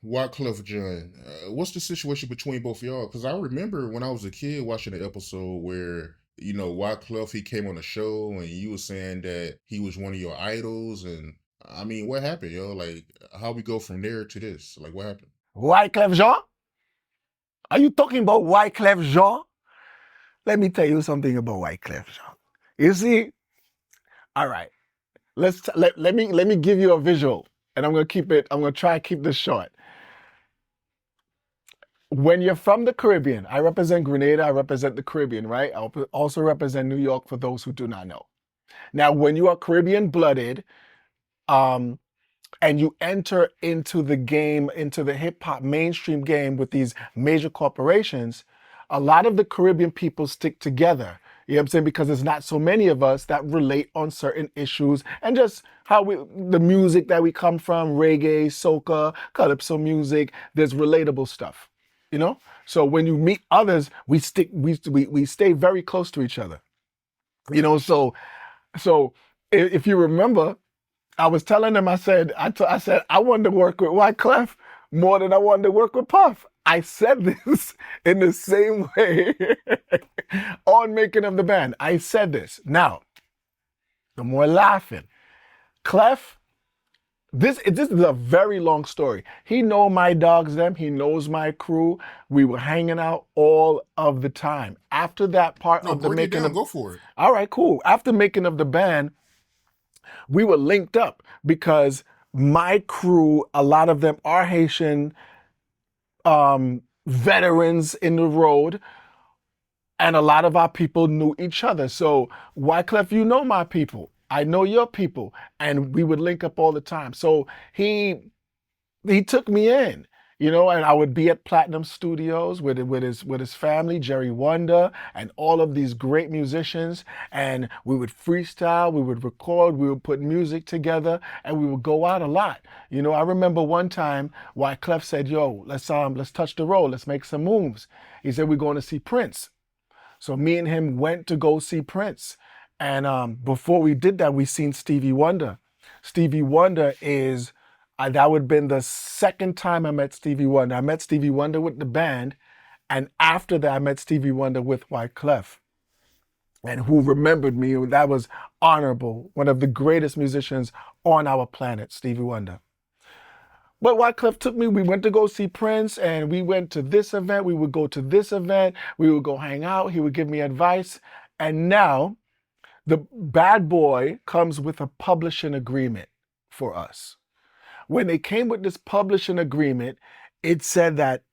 Wyclef Jean, what's the situation between both of y'all? Because I remember when I was a kid watching the episode where Wyclef he came on the show and you were saying that he was one of your idols, and I mean, what happened, yo? Like, how we go from there to this? Like, what happened? Wyclef Jean? Are you talking about Wyclef Jean? Let me tell you something about Wyclef Jean. You see, all right. Let me give you a visual, and I'm gonna try to keep this short. When you're from the Caribbean, I represent Grenada, I represent the Caribbean, right? I also represent New York for those who do not know. Now, when you are Caribbean blooded, um, and you enter into the game, into the hip hop mainstream game with these major corporations, a lot of the Caribbean people stick together. You know what I'm saying? Because there's not so many of us that relate on certain issues and just the music that we come from, reggae, soca, calypso music, there's relatable stuff, you know? So when you meet others, we stay very close to each other, you know? So if you remember, I was telling them, I said, I wanted to work with Wyclef more than I wanted to work with Puff. I said this in the same way on Making of the Band. I said this. Now, the more laughing. Clef, this is a very long story. He know my dogs, them. He knows my crew. We were hanging out all of the time. After that part No, of the break it making down. of, Go for it. all right, cool. After making of the band, we were linked up because my crew, a lot of them are Haitian veterans in the road, and a lot of our people knew each other. So, Wyclef, you know my people. I know your people, and we would link up all the time. So he took me in, and I would be at Platinum Studios with his family, Jerry Wonder, and all of these great musicians, and we would freestyle, we would record, we would put music together, and we would go out a lot. I remember one time Wyclef said, "Yo, let's touch the road, let's make some moves." He said, "We're going to see Prince." So me and him went to go see Prince. And before we did that, we seen Stevie Wonder. Stevie Wonder is, that would have been the second time I met Stevie Wonder. I met Stevie Wonder with the band. And after that, I met Stevie Wonder with Wyclef. And who remembered me, that was honorable. One of the greatest musicians on our planet, Stevie Wonder. But Wyclef took me, we went to go see Prince, and we went to this event, we would go to this event, we would go hang out, he would give me advice. And now the bad boy comes with a publishing agreement for us. When they came with this publishing agreement, it said that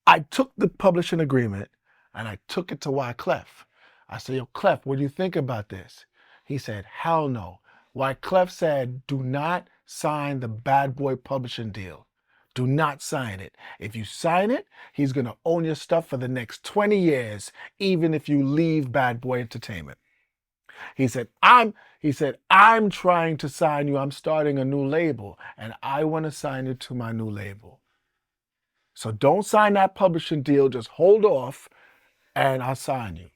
I took the publishing agreement and I took it to Wyclef. I said, "Yo, Clef, what do you think about this?" He said, "Hell no." Wyclef said, "Do not sign the Bad Boy publishing deal. Do not sign it. If you sign it, he's going to own your stuff for the next 20 years, even if you leave Bad Boy Entertainment." He said, I'm trying to sign you. I'm starting a new label, and I want to sign you to my new label. So don't sign that publishing deal. Just hold off, and I'll sign you.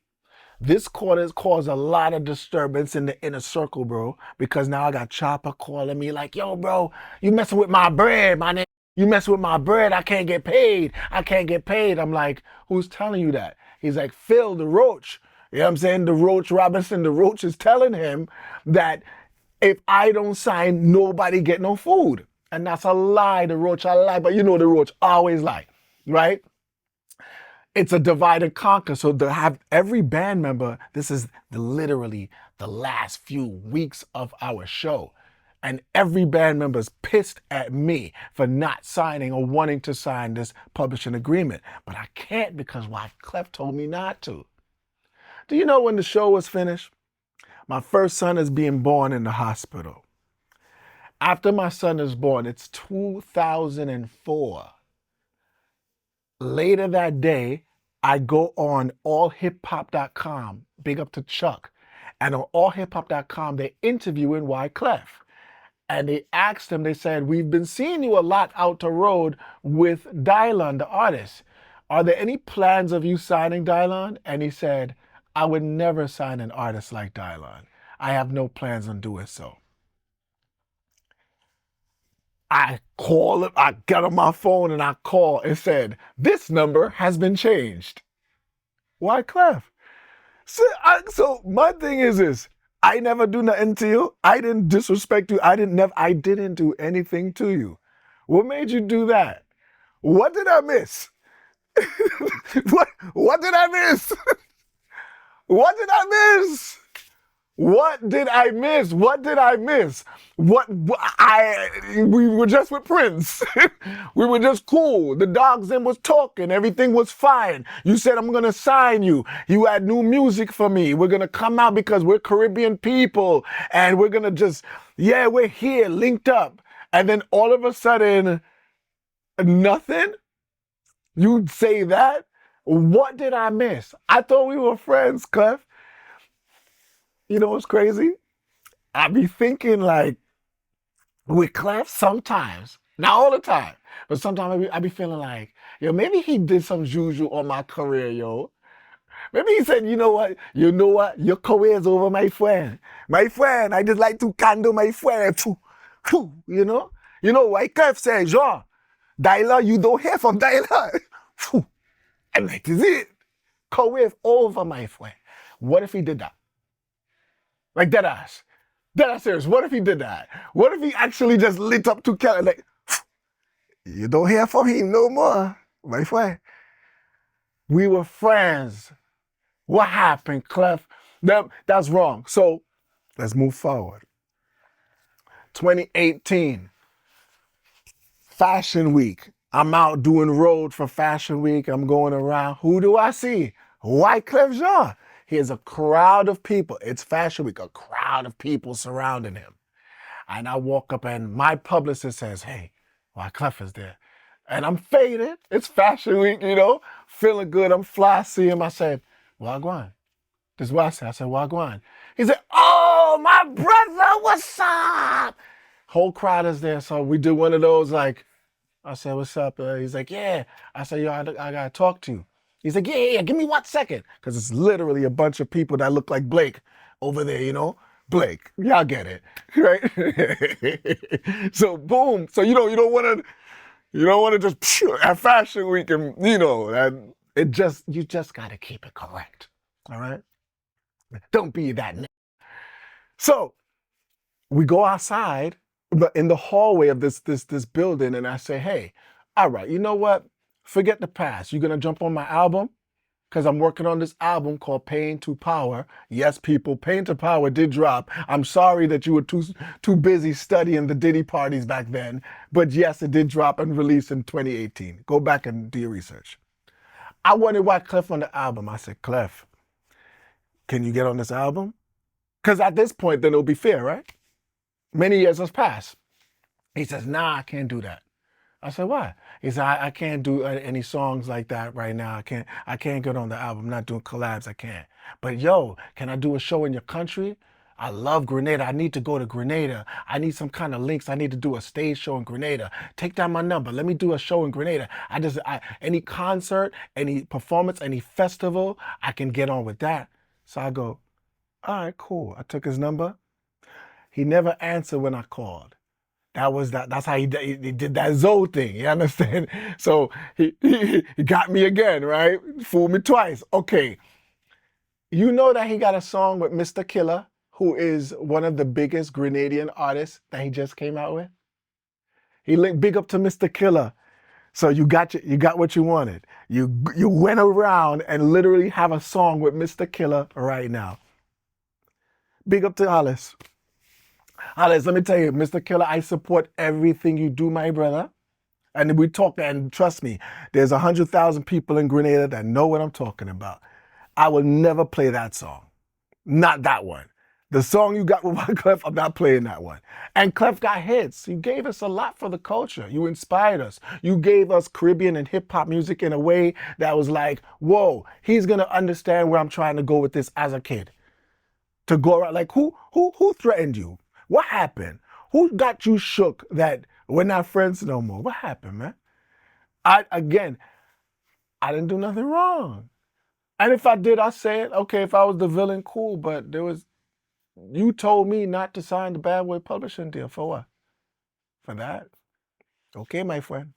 This quarter has caused a lot of disturbance in the inner circle, bro, because now I got Chopper calling me like, "Yo, bro, you messing with my bread, my nigga. You messing with my bread. I can't get paid. I can't get paid." I'm like, "Who's telling you that?" He's like, "Phil, the Roach." You know what I'm saying? The Roach Robinson, the Roach is telling him that if I don't sign, nobody get no food. And that's a lie, the Roach, I lie. But the Roach always lie, right? It's a divide and conquer. So to have every band member, this is literally the last few weeks of our show. And every band member is pissed at me for not signing or wanting to sign this publishing agreement. But I can't because Wyclef told me not to. Do you know when the show was finished? My first son is being born in the hospital. After my son is born, it's 2004. Later that day, I go on allhiphop.com, big up to Chuck. And on allhiphop.com, they're interviewing Wyclef. And they asked him, they said, "We've been seeing you a lot out the road with Dylan, the artist. Are there any plans of you signing Dylan?" And he said, "I would never sign an artist like Dylan. I have no plans on doing so." I call it, I got on my phone and I call. It said, this number has been changed. Why, Clef? So my thing is this. I never do nothing to you. I didn't disrespect you. I didn't do anything to you. What made you do that? What did I miss? what did I miss? What did I miss? What did I miss? What did I miss? We were just with Prince. We were just cool. The dogs then was talking. Everything was fine. You said, I'm going to sign you. You had new music for me. We're going to come out because we're Caribbean people. And we're going to just, yeah, we're here linked up. And then all of a sudden, nothing? You'd say that? What did I miss? I thought we were friends, Clef. You know what's crazy? I be thinking like with Clef sometimes, not all the time, but sometimes I be feeling like, yo, maybe he did some juju on my career, yo. Maybe he said, you know what, your career is over, my friend. My friend, I just like to candle my friend. You know? You know, Wyclef said, Jean, Dyla, you don't hear from Dyla. I'm like, is it? Career is over, my friend. What if he did that? Like dead ass. Dead ass serious. What if he did that? What if he actually just lit up to Kelly? Like, you don't hear from him no more, my friend. We were friends. What happened, Clef? That's wrong. So let's move forward. 2018, Fashion Week. I'm out doing road for Fashion Week. I'm going around. Who do I see? Wyclef Jean. He has a crowd of people. It's Fashion Week, a crowd of people surrounding him. And I walk up and my publicist says, hey, Wyclef is there. And I'm faded. It's Fashion Week, feeling good. I'm fly. I see him. I said, Wagwan. This is what I said. I said, Wagwan. He said, oh, my brother, what's up? Whole crowd is there. So we do one of those like, I said, what's up? He's like, yeah. I said, yo, I got to talk to you. He's like, yeah, give me 1 second. Because it's literally a bunch of people that look like Blake over there, Blake. Y'all get it, right? So boom. So you don't want to just at Fashion Week and and you just gotta keep it correct. All right? Don't be that. So we go outside, but in the hallway of this building, and I say, hey, all right, you know what? Forget the past. You gonna jump on my album? Because I'm working on this album called Pain to Power. Yes, people, Pain to Power did drop. I'm sorry that you were too busy studying the Diddy parties back then. But yes, it did drop and release in 2018. Go back and do your research. I wanted Wyclef on the album. I said, Clef, can you get on this album? Because at this point, then it'll be fair, right? Many years has passed. He says, nah, I can't do that. I said, why? He said, I can't do any songs like that right now. I can't get on the album. I'm not doing collabs. I can't. But yo, can I do a show in your country? I love Grenada. I need to go to Grenada. I need some kind of links. I need to do a stage show in Grenada. Take down my number. Let me do a show in Grenada. Any concert, any performance, any festival, I can get on with that. So I go, all right, cool. I took his number. He never answered when I called. That's how he did that Zoe thing. You understand? So he got me again, right? Fooled me twice. Okay. You know that he got a song with Mr. Killer, who is one of the biggest Grenadian artists that he just came out with? He linked big up to Mr. Killer. So you got what you wanted. You went around and literally have a song with Mr. Killer right now. Big up to Alice. Alice, let me tell you, Mr. Killer, I support everything you do, my brother. And we talk, and trust me, there's 100,000 people in Grenada that know what I'm talking about. I will never play that song. Not that one. The song you got with Wyclef, I'm not playing that one. And Clef got hits. You gave us a lot for the culture. You inspired us. You gave us Caribbean and hip hop music in a way that was like, whoa, he's going to understand where I'm trying to go with this as a kid. To go around, like, who threatened you? What happened? Who got you shook that we're not friends no more? What happened, man? I didn't do nothing wrong. And if I did, I say it. Okay, if I was the villain, cool. But you told me not to sign the Bad Boy Publishing deal. For what? For that? Okay, my friend.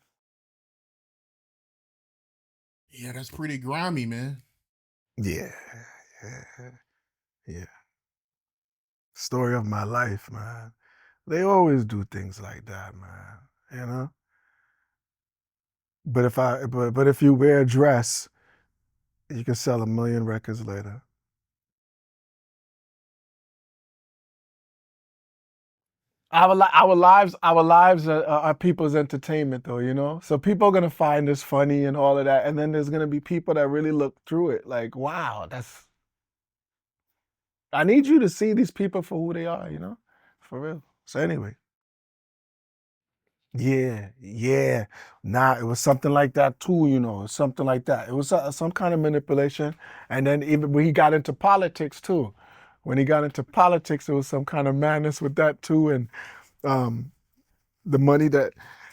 Yeah, that's pretty grimy, man. Yeah, yeah, yeah. Story of my life, man. They always do things like that, man. You know. But if you wear a dress, you can sell 1 million records later. Our lives are people's entertainment, though. So people are gonna find this funny and all of that, and then there's gonna be people that really look through it, like, wow, that's. I need you to see these people for who they are, for real. So anyway, yeah, yeah. Nah, it was something like that too, something like that. It was some kind of manipulation, and then even when he got into politics too, when he got into politics, there was some kind of madness with that too, and um, the money that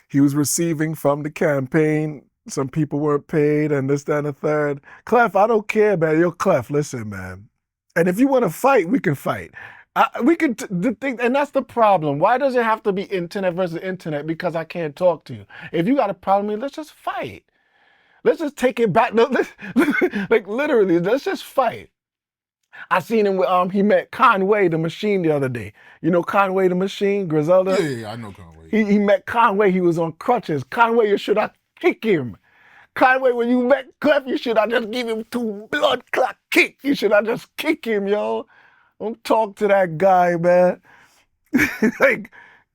he was receiving from the campaign. Some people weren't paid, and this, that, and the third. Clef, I don't care, man. Yo, Clef, listen, man. And if you want to fight, we can fight. We can the thing, and that's the problem. Why does it have to be internet versus internet? Because I can't talk to you. If you got a problem with me, let's just fight. Let's just take it back. No, like literally, let's just fight. I seen him with he met Conway the Machine the other day. You know Conway the Machine, Yeah, Griselda. yeah, yeah, I know Conway. He met Conway. He was on crutches. Conway, you should have kicked him. Conway, when you met Clef, you should have just give him 2 blood clot kick. You should have just kick him, yo. Don't talk to that guy, man. Like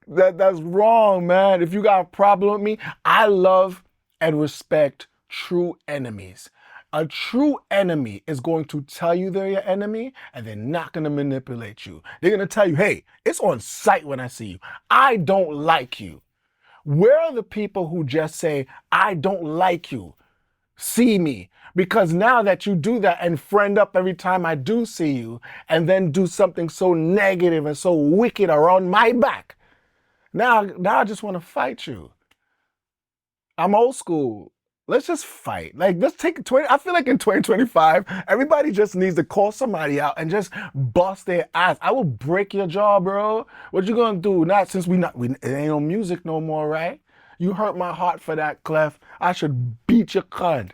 that's wrong, man. If you got a problem with me, I love and respect true enemies. A true enemy is going to tell you they're your enemy and they're not going to manipulate you. They're going to tell you, hey, it's on sight when I see you. I don't like you. Where are the people who just say, I don't like you? See me. Because now that you do that and friend up every time I do see you, and then do something so negative and so wicked around my back, now I just want to fight you. I'm old school. Let's just fight. Like, let's take 20. I feel like in 2025, everybody just needs to call somebody out and just bust their ass. I will break your jaw, bro. What you gonna do? Not since it ain't no music no more, right? You hurt my heart for that, Clef. I should beat your cunt.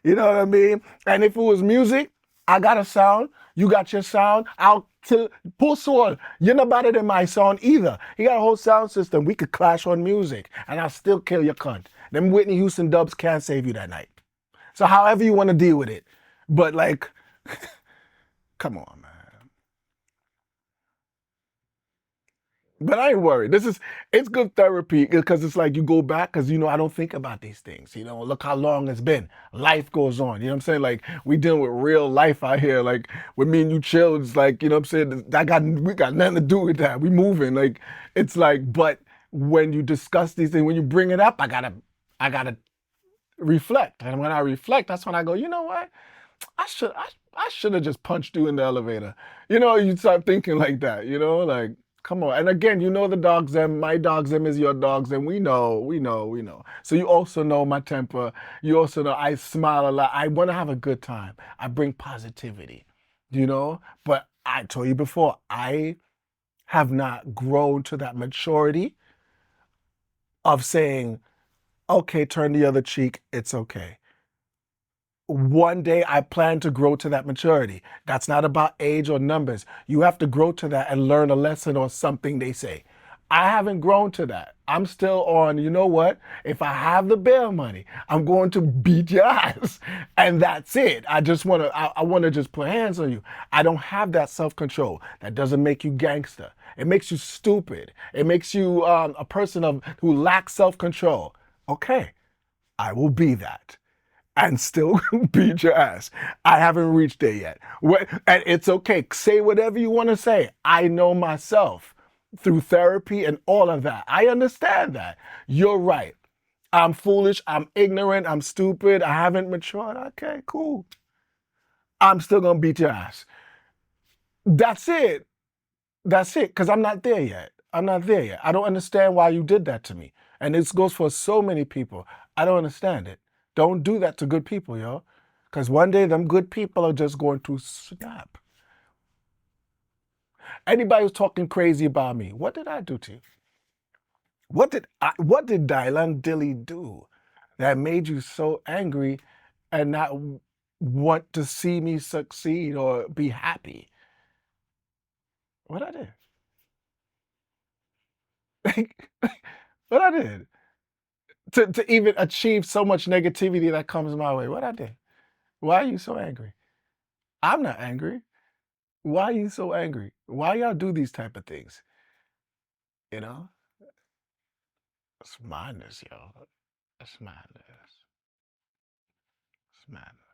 You know what I mean? And if it was music, I got a sound, you got your sound, I'll kill Pull Sword. You're not better than my sound either. He got a whole sound system. We could clash on music, and I'll still kill your cunt. Them Whitney Houston dubs can't save you that night. So however you want to deal with it. But like, come on, man. But I ain't worried. It's good therapy because it's like you go back because I don't think about these things. Look how long it's been. Life goes on. You know what I'm saying? Like we dealing with real life out here. Like with me and you chill, it's like, you know what I'm saying? We got nothing to do with that. We moving. Like it's like, but when you discuss these things, when you bring it up, I gotta reflect. And when I reflect, that's when I go, you know what? I should have just punched you in the elevator. You start thinking like that, like come on. And again, the dogs them, my dogs them is your dogs, and we know. So you also know my temper. You also know I smile a lot. I want to have a good time. I bring positivity, But I told you before, I have not grown to that maturity of saying, okay, turn the other cheek, it's okay. One day I plan to grow to that maturity. That's not about age or numbers. You have to grow to that and learn a lesson or something they say. I haven't grown to that. I'm still on, you know what? If I have the bail money, I'm going to beat your ass. And that's it. I want to just put hands on you. I don't have that self-control. That doesn't make you gangster. It makes you stupid. It makes you a person who lacks self-control. Okay, I will be that and still beat your ass. I haven't reached there yet. And it's okay. Say whatever you want to say. I know myself through therapy and all of that. I understand that. You're right. I'm foolish. I'm ignorant. I'm stupid. I haven't matured. Okay, cool. I'm still going to beat your ass. That's it. That's it. Because I'm not there yet. I'm not there yet. I don't understand why you did that to me. And this goes for so many people. I don't understand it. Don't do that to good people, yo. Because one day them good people are just going to snap. Anybody who's talking crazy about me, what did I do to you? What did Dylan Dilly do that made you so angry and not want to see me succeed or be happy? What I did? What I did to even achieve so much negativity that comes my way? What I did? Why are you so angry? I'm not angry. Why are you so angry? Why y'all do these type of things? You know, it's madness, yo. It's madness. It's madness.